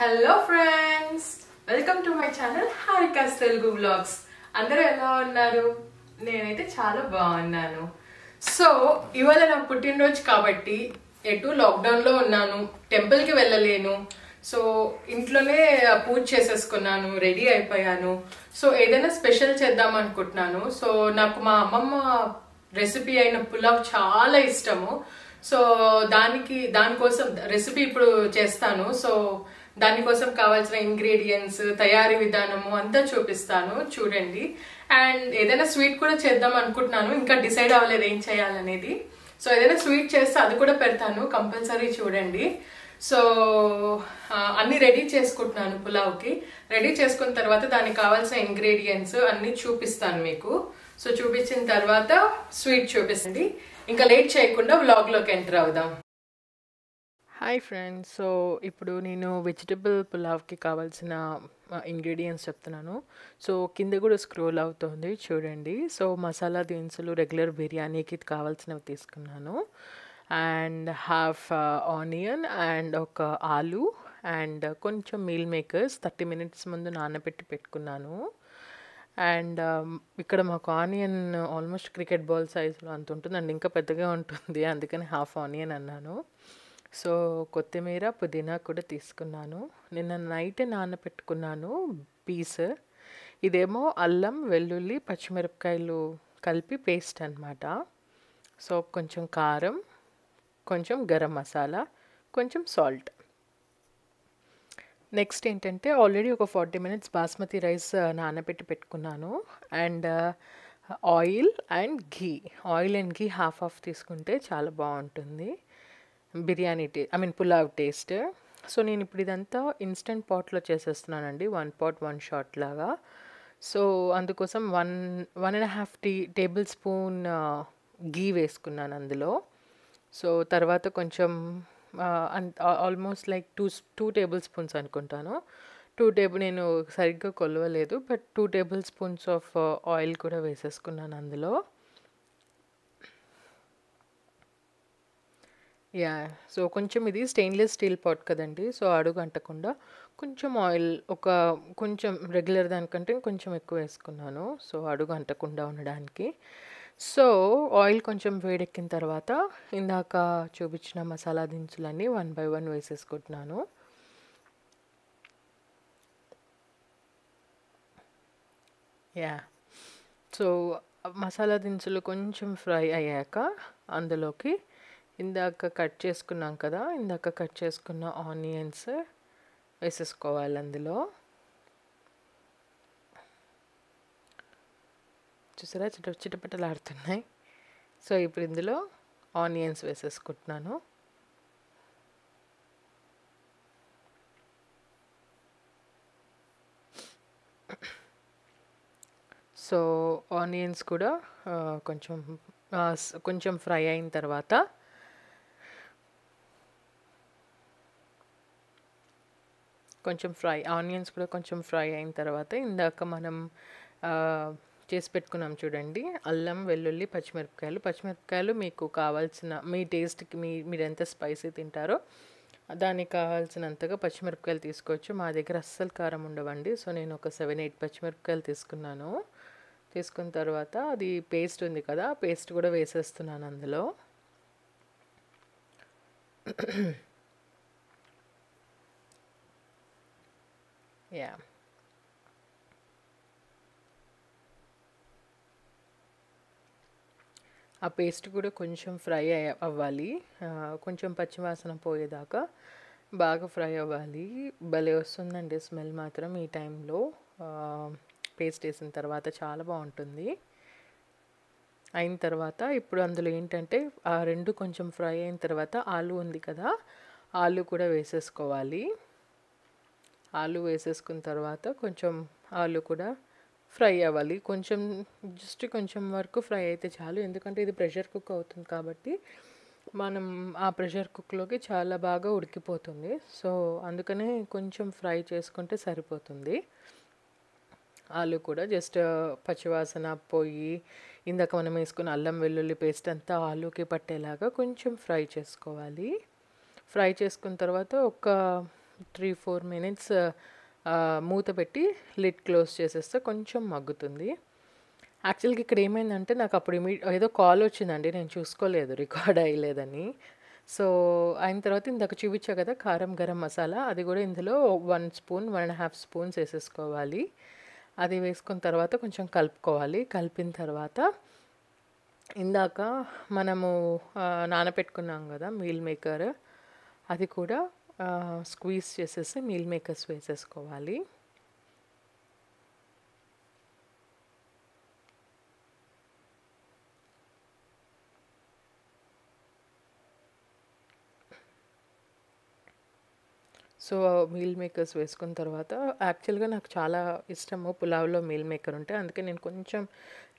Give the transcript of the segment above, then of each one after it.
Hello friends, welcome to my channel Harika's Telugu vlogs. అందరూ ఎలా ఉన్నారు? నేనైతే చాలా బాగున్నాను. సో ఇవాళ నా పుట్టినరోజు కాబట్టి ఎటు లాక్డౌన్లో ఉన్నాను, టెంపుల్కి వెళ్ళలేను. సో ఇంట్లోనే పూజ చేసేసుకున్నాను, రెడీ అయిపోయాను. సో ఏదైనా స్పెషల్ చేద్దాం అనుకుంటున్నాను. సో నాకు మా అమ్మమ్మ రెసిపీ అయిన పులావ్ చాలా ఇష్టము. సో దానికోసం రెసిపీ ఇప్పుడు చేస్తాను. సో దానికోసం కావాల్సిన ఇంగ్రీడియంట్స్, తయారీ విధానము అంతా చూపిస్తాను, చూడండి. అండ్ ఏదైనా స్వీట్ కూడా చేద్దాం అనుకుంటున్నాను, ఇంకా డిసైడ్ అవ్వలేదు ఏం చేయాలనేది. సో ఏదైనా స్వీట్ చేస్తే అది కూడా పెడతాను, కంపల్సరీ చూడండి. సో అన్ని రెడీ చేసుకుంటున్నాను. పులావ్కి రెడీ చేసుకున్న తర్వాత దానికి కావాల్సిన ఇంగ్రీడియంట్స్ అన్ని చూపిస్తాను మీకు. సో చూపించిన తర్వాత స్వీట్ చూపిస్తుంది. ఇంకా లేట్ చేయకుండా వ్లాగ్లోకి ఎంటర్ అవుదాం. హాయ్ ఫ్రెండ్స్, సో ఇప్పుడు నేను వెజిటబుల్ పులావ్కి కావాల్సిన ఇంగ్రీడియంట్స్ చెప్తున్నాను. సో కింద కూడా స్క్రోల్ అవుతుంది చూడండి. సో మసాలా దినుసులు, రెగ్యులర్ బిర్యానీకి కావాల్సినవి తీసుకున్నాను. అండ్ హాఫ్ ఆనియన్ అండ్ ఒక ఆలు అండ్ కొంచెం మీల్ మేకర్స్ 30 minutes ముందు నానబెట్టి పెట్టుకున్నాను. అండ్ ఇక్కడ మాకు ఆనియన్ ఆల్మోస్ట్ క్రికెట్ బాల్ సైజులో అంత ఉంటుందండి, ఇంకా పెద్దగా ఉంటుంది, అందుకని హాఫ్ ఆనియన్ అన్నాను. సో కొత్తిమీర, పుదీనా కూడా తీసుకున్నాను. నిన్న నైట్ నానబెట్టుకున్నాను పీస్. ఇదేమో అల్లం, వెల్లుల్లి, పచ్చిమిరపకాయలు కలిపి పేస్ట్ అన్నమాట. సో కొంచెం కారం, కొంచెం గరం మసాలా, కొంచెం సాల్ట్. నెక్స్ట్ ఏంటంటే ఆల్రెడీ ఒక 40 minutes బాస్మతి రైస్ నానబెట్టి పెట్టుకున్నాను. And oil and ghee. Oil and ghee half తీసుకుంటే చాలా బాగుంటుంది బిర్యానీ పులావ్ టేస్ట్. సో నేను ఇప్పుడు ఇదంతా ఇన్స్టెంట్ పాట్లో చేసేస్తున్నానండి, 1 pot 1 shot లాగా. సో అందుకోసం 1.5 టేబుల్ స్పూన్ ఘీ వేసుకున్నాను అందులో. సో తర్వాత కొంచెం ఆల్మోస్ట్ లైక్ 2 tablespoons అనుకుంటాను. నేను సరిగ్గా కొలవలేదు, బట్ 2 tablespoons ఆఫ్ ఆయిల్ కూడా వేసేసుకున్నాను అందులో. సో కొంచెం ఇది స్టెయిన్లెస్ స్టీల్ పాట్ కదండి, సో అడుగు అంటకుండా కొంచెం ఆయిల్ కొంచెం రెగ్యులర్ దానికంటే కొంచెం ఎక్కువ వేసుకున్నాను, సో అడుగు అంటకుండా ఉండడానికి. సో ఆయిల్ కొంచెం వేడెక్కిన తర్వాత ఇందాక చూపించిన మసాలా దినుసులన్నీ 1 by 1 వేసేసుకుంటున్నాను. సో మసాలా దినుసులు కొంచెం ఫ్రై అయ్యాక అందులోకి ఇందాక కట్ చేసుకున్న ఆనియన్స్ వేసేసుకోవాలి అందులో. చూసారా చిటపటలాడుతున్నాయి. సో ఇప్పుడు ఇందులో ఆనియన్స్ వేసేసుకుంటున్నాను. సో ఆనియన్స్ కూడా కొంచెం ఫ్రై అయిన తర్వాత ఆనియన్స్ కూడా కొంచెం ఫ్రై అయిన తర్వాత ఇందాక మనం చేసి పెట్టుకున్నాం చూడండి, అల్లం, వెల్లుల్లి, పచ్చిమిరపకాయలు మీకు కావాల్సిన మీ టేస్ట్కి మీరు ఎంత స్పైసీ తింటారో దానికి కావాల్సినంతగా పచ్చిమిరపకాయలు తీసుకోవచ్చు. మా దగ్గర అస్సలు కారం ఉండవండి, సో నేను ఒక 7-8 పచ్చిమిరపకాయలు తీసుకున్నాను. తీసుకున్న తర్వాత అది పేస్ట్ ఉంది కదా, పేస్ట్ కూడా వేసేస్తున్నాను అందులో. ఆ పేస్ట్ కూడా కొంచెం ఫ్రై అవ్వాలి, కొంచెం పచ్చివాసన పోయేదాకా బాగా ఫ్రై అవ్వాలి. భలే వస్తుందండి స్మెల్ మాత్రం ఈ టైంలో. పేస్ట్ వేసిన తర్వాత చాలా బాగుంటుంది. అయిన తర్వాత ఇప్పుడు అందులో ఏంటంటే ఆ రెండు కొంచెం ఫ్రై అయిన తర్వాత ఆలు ఉంది కదా, ఆలు కూడా వేసేసుకోవాలి. ఆలు వేసేసుకున్న తర్వాత కొంచెం ఆలు కూడా ఫ్రై అవ్వాలి, కొంచెం వరకు ఫ్రై అయితే చాలు. ఎందుకంటే ఇది ప్రెషర్ కుక్ అవుతుంది కాబట్టి మనం ఆ ప్రెషర్ కుక్లోకి చాలా బాగా ఉడికిపోతుంది. సో అందుకనే కొంచెం ఫ్రై చేసుకుంటే సరిపోతుంది. ఆలు కూడా జస్ట్ పచ్చివాసన పోయి ఇందాక మనం వేసుకున్న అల్లం వెల్లుల్లి పేస్ట్ అంతా ఆలుకి పట్టేలాగా కొంచెం ఫ్రై చేసుకోవాలి. ఫ్రై చేసుకున్న తర్వాత ఒక 3-4 మినిట్స్ మూత పెట్టి లిడ్ క్లోజ్ చేసేస్తే కొంచెం మగ్గుతుంది. యాక్చువల్గా ఇక్కడ ఏమైందంటే నాకు అప్పుడు ఏదో కాల్ వచ్చిందండి, నేను చూసుకోలేదు రికార్డ్ అయ్యలేదని. సో అయిన తర్వాత ఇందాక చూపించా కదా కారం గరం మసాలా, అది కూడా ఇందులో 1 స్పూన్ 1.5 స్పూన్స్ వేసేసుకోవాలి. అది వేసుకున్న తర్వాత కొంచెం కలుపుకోవాలి. కలిపిన తర్వాత ఇందాక మనము నానబెట్టుకున్నాం కదా మీల్ మేకర్, అది కూడా స్క్వీజ్ చేసేసి మీల్ మేకర్స్ వేసేసుకోవాలి. సో మీల్ మేకర్స్ వేసుకున్న తర్వాత యాక్చువల్గా నాకు చాలా ఇష్టము పులావ్లో మీల్ మేకర్ ఉంటే, అందుకే నేను కొంచెం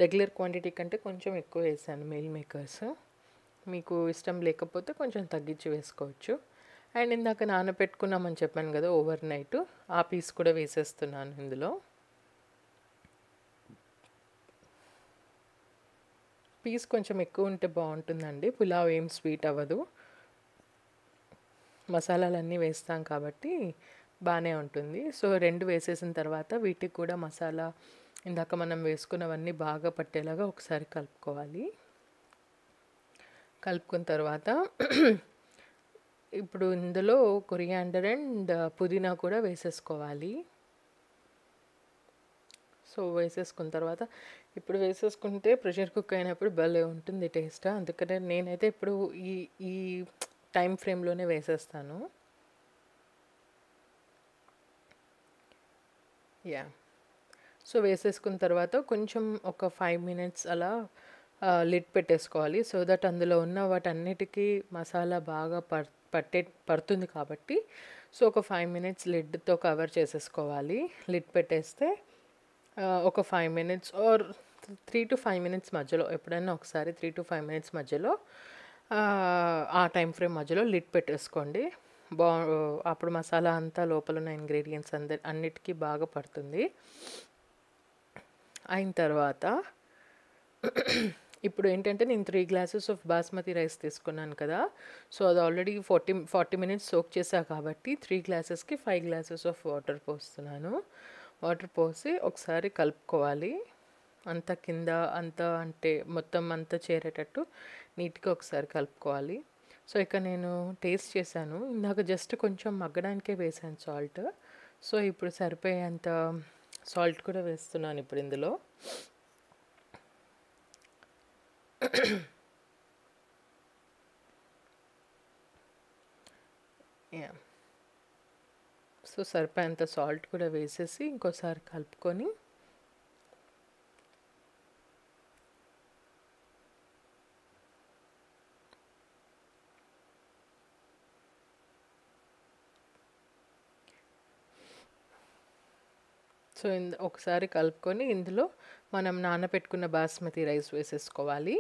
రెగ్యులర్ క్వాంటిటీ కంటే కొంచెం ఎక్కువ వేసాను మీల్ మేకర్స్. మీకు ఇష్టం లేకపోతే కొంచెం తగ్గించి వేసుకోవచ్చు. అండ్ ఇందాక నానబెట్టుకున్నామని చెప్పాను కదా ఓవర్ నైట్, ఆ పీస్ కూడా వేసేస్తున్నాను ఇందులో. పీస్ కొంచెం ఎక్కువ ఉంటే బాగుంటుందండి, పులావ్ ఏం స్వీట్ అవ్వదు. మసాలాలన్నీ వేస్తాం కాబట్టి బాగానే ఉంటుంది. సో 2 వేసేసిన తర్వాత వీటికి కూడా మసాలా ఇందాక మనం వేసుకున్నవన్నీ బాగా పట్టేలాగా ఒకసారి కలుపుకోవాలి. కలుపుకున్న తర్వాత ఇప్పుడు ఇందులో కొరియాండర్ అండ్ పుదీనా కూడా వేసేసుకోవాలి. సో వేసేసుకున్న తర్వాత ఇప్పుడు వేసేసుకుంటే ప్రెషర్ కుక్ అయినప్పుడు భలే ఉంటుంది టేస్ట్. అందుకనే నేనైతే ఇప్పుడు ఈ ఈ టైం ఫ్రేమ్లోనే వేసేస్తాను. యా, సో వేసేసుకున్న తర్వాత కొంచెం ఒక 5 మినిట్స్ అలా లిడ్ పెట్టేసుకోవాలి. సో దట్ అందులో ఉన్న వాటన్నిటికీ మసాలా బాగా పడుతుంది కాబట్టి. సో ఒక 5 మినిట్స్ లిడ్తో కవర్ చేసేసుకోవాలి. లిడ్ పెట్టేస్తే ఒక 5 మినిట్స్ ఆర్ 3 to 5 మినిట్స్ మధ్యలో, ఎప్పుడైనా ఒకసారి 3 to 5 మినిట్స్ మధ్యలో ఆ టైం ఫ్రేమ్ మధ్యలో లిడ్ పెట్టేసుకోండి. అప్పుడు మసాలా అంతా లోపల ఉన్న ఇంగ్రీడియంట్స్ అన్నిటికీ బాగా పడుతుంది. అయిన తర్వాత ఇప్పుడు ఏంటంటే నేను 3 గ్లాసెస్ ఆఫ్ బాస్మతి రైస్ తీసుకున్నాను కదా. సో అది ఆల్రెడీ 40 మినిట్స్ సోక్ చేసా కాబట్టి 3 గ్లాసెస్కి 5 గ్లాసెస్ ఆఫ్ వాటర్ పోస్తున్నాను. వాటర్ పోసి ఒకసారి కలుపుకోవాలి. అంతా కింద అంతా అంటే మొత్తం అంతా చేరేటట్టు నీట్గా ఒకసారి కలుపుకోవాలి. సో ఇక నేను టేస్ట్ చేశాను, ఇందాక జస్ట్ కొంచెం మగ్గడానికే వేసాను సాల్ట్. సో ఇప్పుడు సరిపోయేంత సాల్ట్ కూడా వేస్తున్నాను ఇప్పుడు ఇందులో. యా, సో సరిపోయేంత సాల్ట్ కూడా వేసేసి ఇంకోసారి కలుపుకొని సో ఒకసారి కలుపుకొని ఇందులో మనం నానబెట్టుకున్న బాస్మతి రైస్ వేసేసుకోవాలి.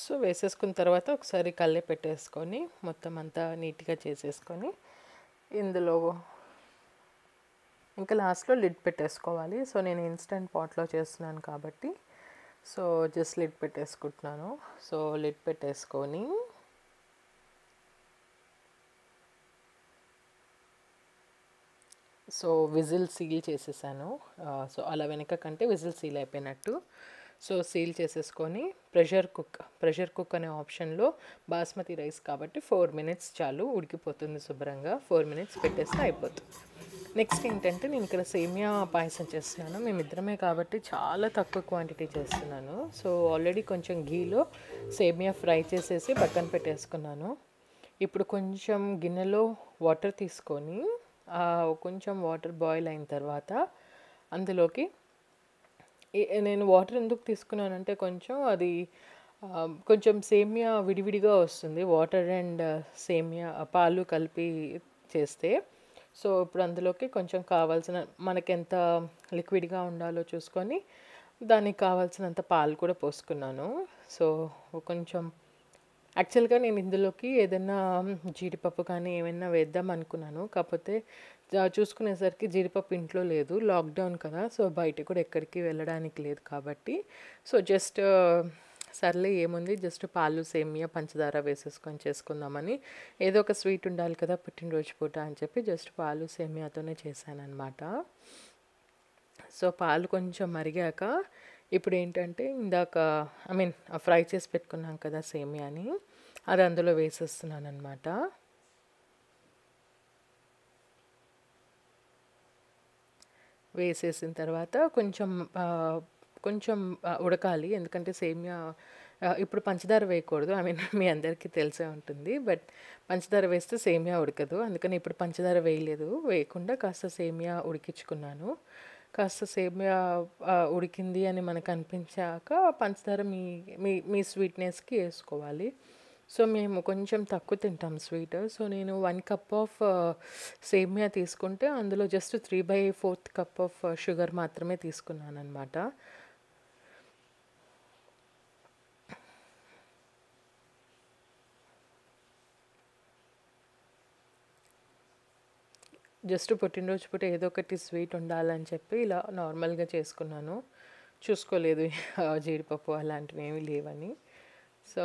సో వేసేసుకున్న తర్వాత ఒకసారి కళ్ళే పెట్టేసుకొని మొత్తం అంతా నీట్గా చేసేసుకొని ఇందులో ఇంకా లాస్ట్లో లిడ్ పెట్టేసుకోవాలి. సో నేను ఇన్స్టెంట్ పాట్లో చేస్తున్నాను కాబట్టి సో జస్ట్ లిడ్ పెట్టేసుకుంటున్నాను. సో లిడ్ పెట్టేసుకొని సో విజిల్ సీల్ చేసేసాను. సో అలా వెనక కంటే విజిల్ సీల్ అయిపోయినట్టు. సో సీల్ చేసేసుకొని ప్రెషర్ కుక్ అనే ఆప్షన్లో బాస్మతి రైస్ కాబట్టి 4 మినిట్స్ చాలు, ఉడికిపోతుంది శుభ్రంగా. 4 మినిట్స్ పెట్టేస్తే అయిపోతుంది. నెక్స్ట్ ఏంటంటే నేను ఇక్కడ సేమియా పాయసం చేస్తున్నాను. మేమిద్దరమే కాబట్టి చాలా తక్కువ క్వాంటిటీ చేస్తున్నాను. సో ఆల్రెడీ కొంచెం ఘీలో సేమియా ఫ్రై చేసేసి పక్కన పెట్టేసుకున్నాను. ఇప్పుడు కొంచెం గిన్నెలో వాటర్ తీసుకొని కొంచెం వాటర్ బాయిల్ అయిన తర్వాత అందులోకి నేను వాటర్ ఎందుకు తీసుకున్నానంటే కొంచెం అది కొంచెం సేమియా విడివిడిగా వస్తుంది, వాటర్ అండ్ సేమియా పాలు కలిపి చేస్తే. సో ఇప్పుడు అందులోకి కొంచెం కావాల్సిన మనకెంత లిక్విడ్గా ఉండాలో చూసుకొని దానికి కావాల్సినంత పాలు కూడా పోసుకున్నాను. సో కొంచెం యాక్చువల్గా నేను ఇందులోకి ఏదైనా జీడిపప్పు కానీ ఏమైనా వేద్దాం అనుకున్నాను, కాకపోతే చూసుకునేసరికి జీడిపప్పు ఇంట్లో లేదు, లాక్డౌన్ కదా, సో బయట కూడా ఎక్కడికి వెళ్ళడానికి లేదు కాబట్టి సో జస్ట్ సర్లే ఏముంది, జస్ట్ పాలు సేమియా పంచదార వేసేసుకొని చేసుకుందామని, ఏదో ఒక స్వీట్ ఉండాలి కదా పుట్టినరోజు పూట అని చెప్పి జస్ట్ పాలు సేమియాతోనే చేశాను అనమాట. సో పాలు కొంచెం మరిగాక ఇప్పుడు ఏంటంటే ఇందాక ఫ్రై చేసి పెట్టుకున్నాం కదా సేమియాని, అది అందులో వేసేస్తున్నాను అనమాట. వేసేసిన తర్వాత కొంచెం ఉడకాలి, ఎందుకంటే సేమియా ఇప్పుడు పంచదార వేయకూడదు, మీ అందరికీ తెలిసే ఉంటుంది, బట్ పంచదార వేస్తే సేమియా ఉడకదు, అందుకని ఇప్పుడు పంచదార వేయకుండా కాస్త సేమియా ఉడికించుకున్నాను. కాస్త సేమియా ఉడికింది అని మనకు అనిపించాక పంచదార మీ మీ మీ స్వీట్నెస్కి వేసుకోవాలి. సో మేము కొంచెం తక్కువ తింటాం స్వీట్, సో నేను 1 కప్ ఆఫ్ సేమియా తీసుకుంటే అందులో జస్ట్ 3/4 కప్ ఆఫ్ షుగర్ మాత్రమే తీసుకున్నాను అనమాట. జస్ట్ పుట్టినరోజు పూట ఏదో ఒకటి స్వీట్ ఉండాలని చెప్పి ఇలా నార్మల్గా చేసుకున్నాను, చూసుకోలేదు జీడిపప్పు అలాంటివి ఏమీ లేవని. సో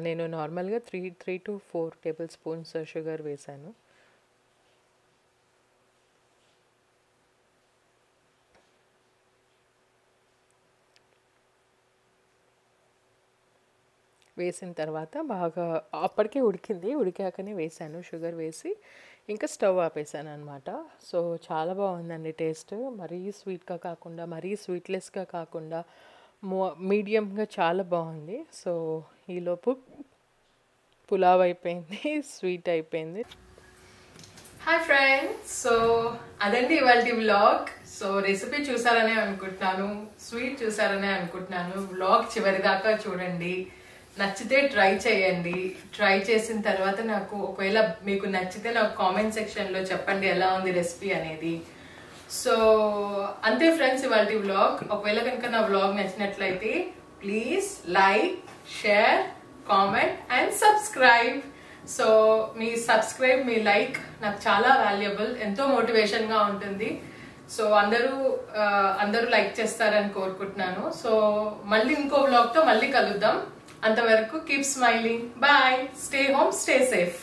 నేను నార్మల్గా 3 to 4 టేబుల్ స్పూన్స్ షుగర్ వేసాను. వేసిన తర్వాత బాగా అప్పటికే ఉడికాకనే వేసాను షుగర్ వేసి, ఇంకా స్టవ్ ఆపేసాను అనమాట. సో చాలా బాగుందండి టేస్ట్, మరీ స్వీట్గా కాకుండా మరీ స్వీట్లెస్గా కాకుండా మీడియంగా చాలా బాగుంది. సో ఈలోపు పులావ్ అయిపోయింది, స్వీట్ అయిపోయింది. హాయ్ ఫ్రెండ్స్, సో అదండి ఇవాళ వ్లాగ్. సో రెసిపీ చూసారనే అనుకుంటున్నాను, స్వీట్ చూసారనే అనుకుంటున్నాను. వ్లాగ్ చివరి దాకా చూడండి, నచ్చితే ట్రై చేయండి. ట్రై చేసిన తర్వాత నాకు ఒకవేళ మీకు నచ్చితే నాకు కామెంట్ సెక్షన్లో చెప్పండి ఎలా ఉంది రెసిపీ అనేది. సో అంతే ఫ్రెండ్స్ ఇవాళ వ్లాగ్. ఒకవేళ కనుక నా వ్లాగ్ నచ్చినట్లయితే please like, share, comment and subscribe. So me subscribe, me like నాకు చాలా వాల్యుబుల్, ఎంతో మోటివేషన్గా ఉంటుంది. సో అందరూ లైక్ చేస్తారని కోరుకుంటున్నాను. సో మళ్ళీ ఇంకో వ్లాగ్తో మళ్ళీ కలుద్దాం. అంతవరకు keep smiling, bye, stay home, stay safe.